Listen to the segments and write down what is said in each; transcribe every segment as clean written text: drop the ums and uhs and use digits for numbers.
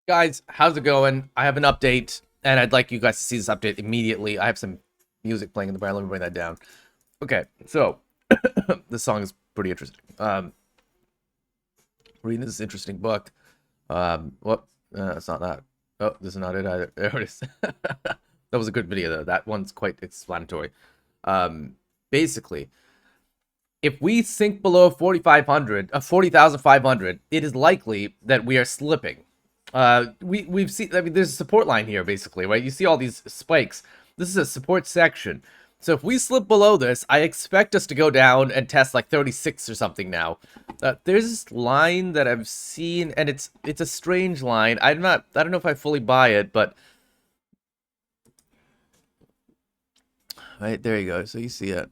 Guys, how's it going? I have an update, and I'd like you guys to see this update immediately. I have some music playing in the background. Let me bring that down. Okay, so this song is pretty interesting. Reading this interesting book. What? It's not that. Oh, this is not it either. There it is. That was a good video though. That one's quite explanatory. Um, Basically, if we sink below 4,500, 40,500, it is likely that we are slipping. We've seen. I mean, there's a support line here, basically, right? You see all these spikes. This is a support section. So if we slip below this, I expect us to go down and test like 36 or something now. There's this line that I've seen, and it's a strange line. I don't know if I fully buy it, but right there you go. So you see it.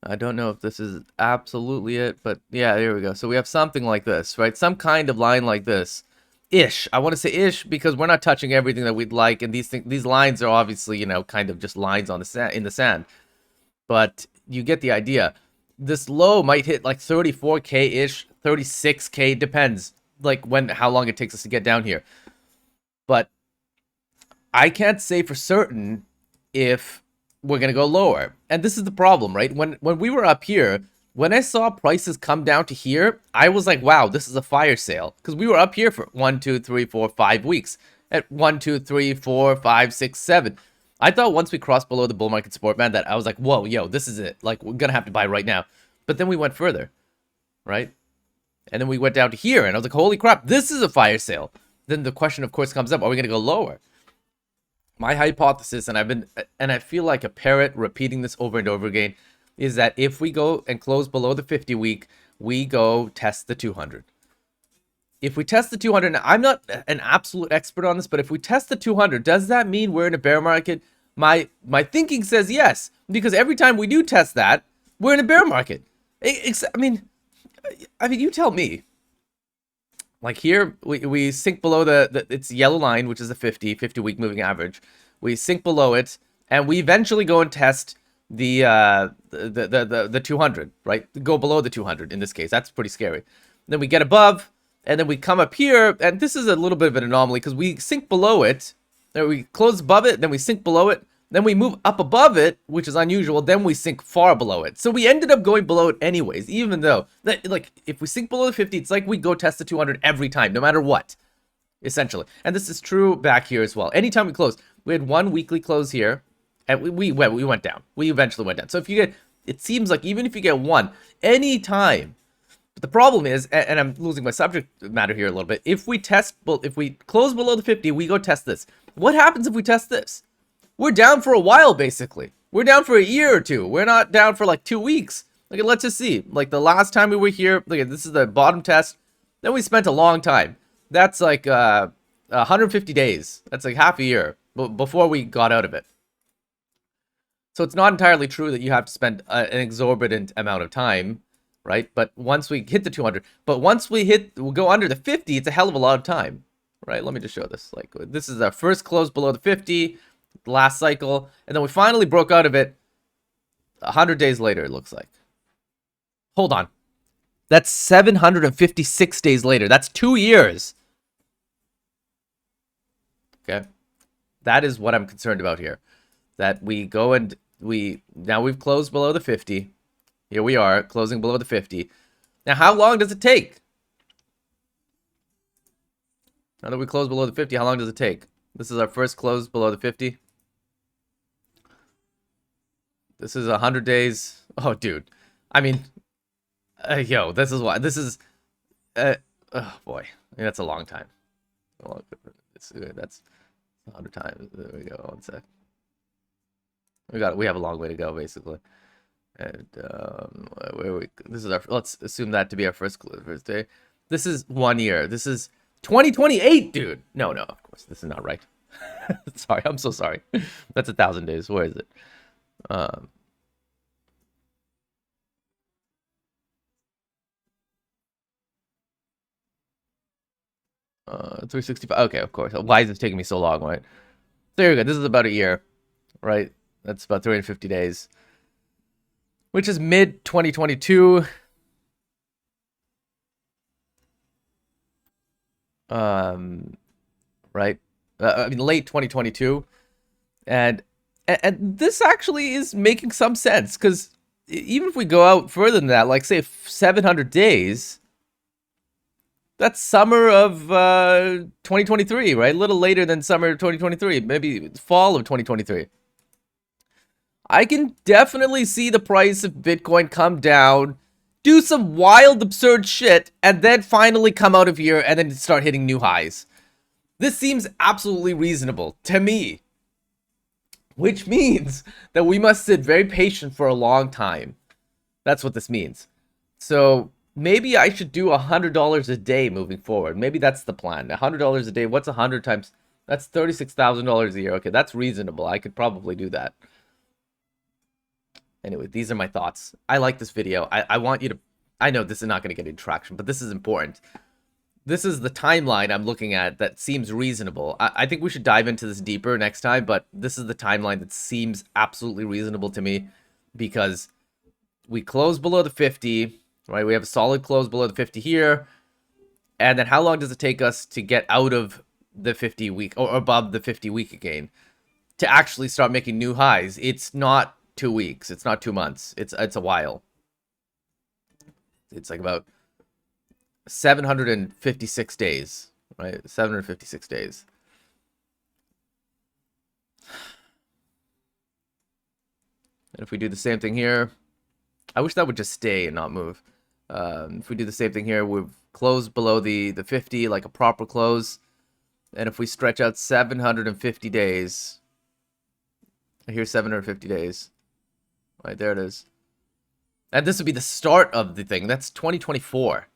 I don't know if this is absolutely it, but yeah, there we go. So we have something like this, right? Some kind of line like this. Ish. I want to say ish because we're not touching everything that we'd like, and these lines are obviously, kind of just lines on the sand in the sand. But you get the idea. This low might hit like 34k ish, 36k, depends like how long it takes us to get down here. But I can't say for certain if we're gonna go lower. And this is the problem, right? When we were up here, when I saw prices come down to here, I was like, wow, this is a fire sale. Because we were up here for 1, 2, 3, 4, 5 weeks. At 1, 2, 3, 4, 5, 6, 7. I thought once we crossed below the bull market support band that I was like, whoa, yo, this is it. Like, we're gonna have to buy right now. But then we went further, right? And then we went down to here, and I was like, holy crap, this is a fire sale. Then the question, of course, comes up, are we gonna go lower? My hypothesis, and I feel like a parrot repeating this over and over again, is that if we go and close below the 50 week, we go test the 200. If we test the 200, I'm not an absolute expert on this, but if we test the 200, does that mean we're in a bear market? My thinking says yes, because every time we do test that, we're in a bear market. I mean, you tell me. Like here, we sink below it's yellow line, which is the 50 week moving average. We sink below it, and we eventually go and test the 200, right? Go below the 200 in this case. That's pretty scary. Then we get above, and then we come up here, and this is a little bit of an anomaly because we sink below it, then we close above it, then we sink below it, then we move up above it, which is unusual. Then we sink far below it. So we ended up going below it anyways, even though, like, if we sink below the 50, it's like we go test the 200 every time, no matter what, essentially. And this is true back here as well. Anytime we close, we had one weekly close here, and we went down. We eventually went down. So if you get, it seems like even if you get one, anytime. But the problem is, and I'm losing my subject matter here a little bit, if we close below the 50, we go test this. What happens if we test this? We're down for a while, basically. We're down for a year or two. We're not down for like 2 weeks. Like, let's just see. Like, the last time we were here, look at this is the bottom test. Then we spent a long time. That's like 150 days. That's like half a year before we got out of it. So it's not entirely true that you have to spend an exorbitant amount of time, right? But once we hit the 200, but once we'll go under the 50, it's a hell of a lot of time, right? Let me just show this. Like, this is our first close below the 50. Last cycle, and then we finally broke out of it 100 days later, it looks like. Hold on. That's 756 days later. That's 2 years. Okay. That is what I'm concerned about here. That we go and now we've closed below the 50. Here we are, closing below the 50. Now, how long does it take? Now that we close below the 50, how long does it take? This is our first close below the 50. This is 100 days. Oh, dude. I mean, yo, this is why. This is, oh boy, that's a long time. That's 100 times. There we go. One sec. We have a long way to go, basically. And this is our. Let's assume that to be our first day. This is 1 year. This is 2028, dude. No, of course, this is not right. Sorry, I'm so sorry. That's 1,000 days. Where is it? 365. Okay, of course. Why is it taking me so long, right? There we go. This is about a year, right? That's about 350 days, which is mid 2022. Right? I mean, late 2022. And and this actually is making some sense, because even if we go out further than that, like say 700 days, that's summer of 2023, right? A little later than summer of 2023, maybe fall of 2023. I can definitely see the price of Bitcoin come down, do some wild, absurd shit, and then finally come out of here and then start hitting new highs. This seems absolutely reasonable to me, which means that we must sit very patient for a long time. That's what this means. So maybe I should do $100 a day moving forward. Maybe that's the plan. $100 a day. What's 100 times? That's $36,000 a year. Okay, that's reasonable. I could probably do that. Anyway, these are my thoughts. I like this video. I want you to... I know this is not going to get any traction, but this is important. This is the timeline I'm looking at that seems reasonable. I think we should dive into this deeper next time, but this is the timeline that seems absolutely reasonable to me, because we close below the 50, right? We have a solid close below the 50 here. And then how long does it take us to get out of the 50 week or above the 50 week again to actually start making new highs? It's not 2 weeks. It's not 2 months. It's a while. It's like about 756 days, right? 756 days. And if we do the same thing here, I wish that would just stay and not move. If we do the same thing here, we've closed below the 50, like a proper close. And if we stretch out 750 days, here's 750 days. Right, there it is. And this would be the start of the thing. That's 2024.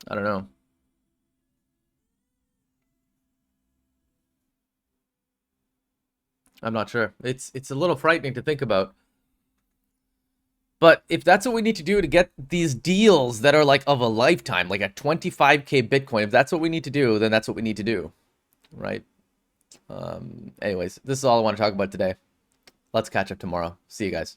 I don't know. I'm not sure. It's a little frightening to think about. But if that's what we need to do to get these deals that are like of a lifetime, like at 25K Bitcoin, if that's what we need to do, then that's what we need to do, right? Anyways, this is all I want to talk about today. Let's catch up tomorrow. See you guys.